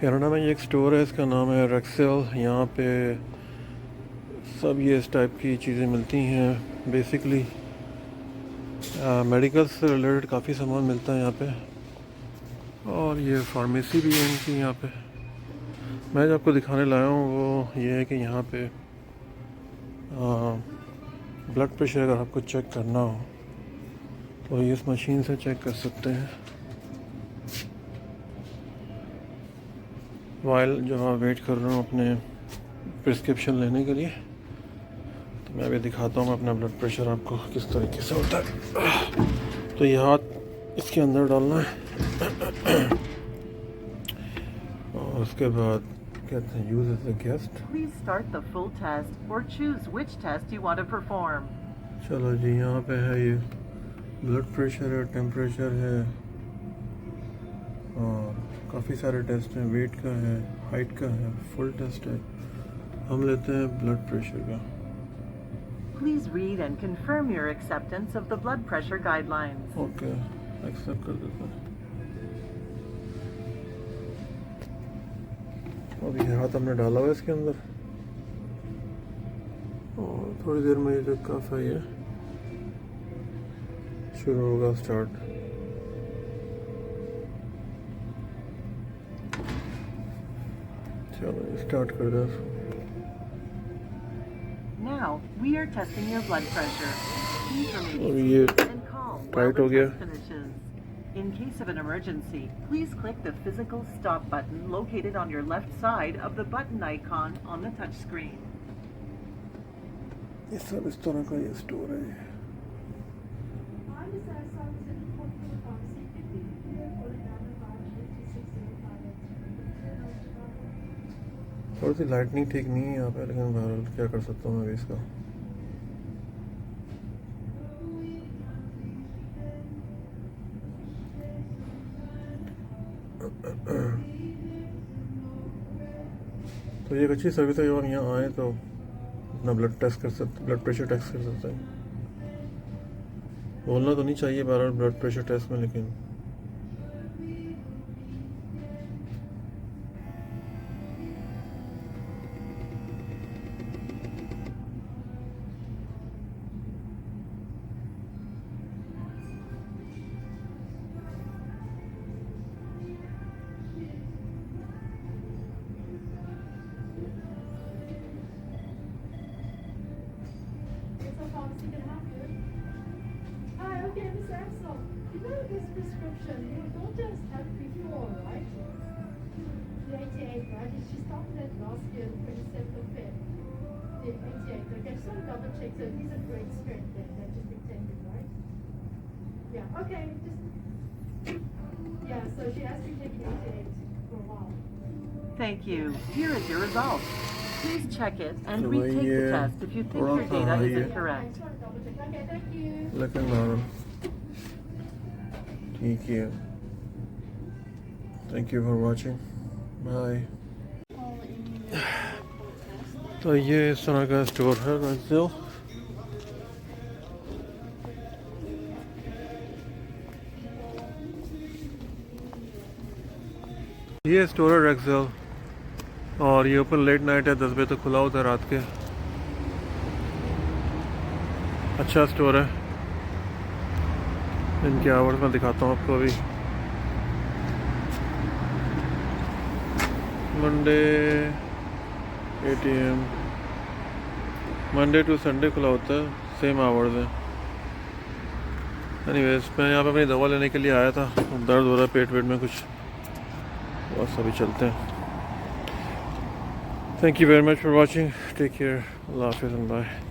Canada में ये एक स्टोर है, इसका नाम है रेक्सेल। यहाँ पे सब ये इस टाइप की चीज़ें मिलती हैं। बेसिकली मेडिकल से रिलेटेड काफ़ी सामान मिलता है यहाँ पे, और ये फार्मेसी भी है इनकी यहाँ पे। मैं जो आपको दिखाने लाया हूँ वो ये है कि यहाँ पे ब्लड प्रेशर अगर आपको चेक करना हो तो ये इस मशीन से चेक कर सकते हैं। वाइल जब आप वेट कर रहे हो अपने प्रिस्क्रिप्शन लेने के लिए, तो मैं अभी दिखाता हूँ अपना ब्लड प्रेशर आपको किस तरीके से होता है। तो ये हाथ इसके अंदर डालना है और उसके बाद कहते हैं use as a guest. Please start the full test or choose which test you want to perform. चलो जी, यहाँ पे है ये ब्लड प्रेशर है, टेम्परेचर है और काफ़ी सारे टेस्ट हैं। वेट का है, हाइट का है, फुल टेस्ट है। हम लेते हैं ब्लड प्रेशर का। Please read and confirm your acceptance of the blood pressure guidelines. Okay, accept कर देते हैं। अभी हाथ हमने डाला हुआ है इसके अंदर और थोड़ी देर में ये जो कफ है ये शुरू होगा स्टार्ट। चलो स्टार्ट कर दो। Now we are testing your blood pressure. Please remain और ये seated and calm while tight the हो गया। test finishes. In case of an emergency, please click the physical stop button located on your left side of the button icon on the touch screen. ये सब इस तरह का ये store है। थोड़ी सी लाइटनिंग ठीक नहीं है यहाँ पे, लेकिन बहरहाल क्या कर सकता हूँ मैं अभी इसका। तो ये एक अच्छी सर्विस है। जब आप यहाँ आए तो अपना ब्लड टेस्ट कर सकते, ब्लड प्रेशर टेस्ट कर सकते हैं। बोलना तो नहीं चाहिए बहरहाल ब्लड प्रेशर टेस्ट में, लेकिन Hi, okay, Miss Rexall. You know this prescription, your daughter has had before, right? The 88, right? She started that last year, the 27th of Feb. The 88, okay, just want to double check. So these are great strength then, that just intended, right? Yeah, okay, yeah, so she has been taking 88 for a while. Thank you. Here is your result. Please check it and So retake the yeah, test if you think your data is incorrect. I just want to double check. Okay, thank you. लेकिन बहरहाल ठीक है। Thank you for watching, bye. तो ये इस तरह का store है रेक्सेल। ये स्टोर है रेक्सेल और ये ओपन लेट नाइट है, 10 बजे तक खुला होता है रात के। अच्छा स्टोर है। इनके आवर्स मैं दिखाता हूँ आपको। अभी Monday 8 AM, Monday to Sunday खुला होता है, सेम आवर्स है। एनीवेज, मैं यहाँ पे अपनी दवा लेने के लिए आया था। दर्द हो रहा है पेट वेट में कुछ, बस अभी चलते हैं। Thank you very much for watching, take care, अल्लाह हाफिज़ एंड बाय।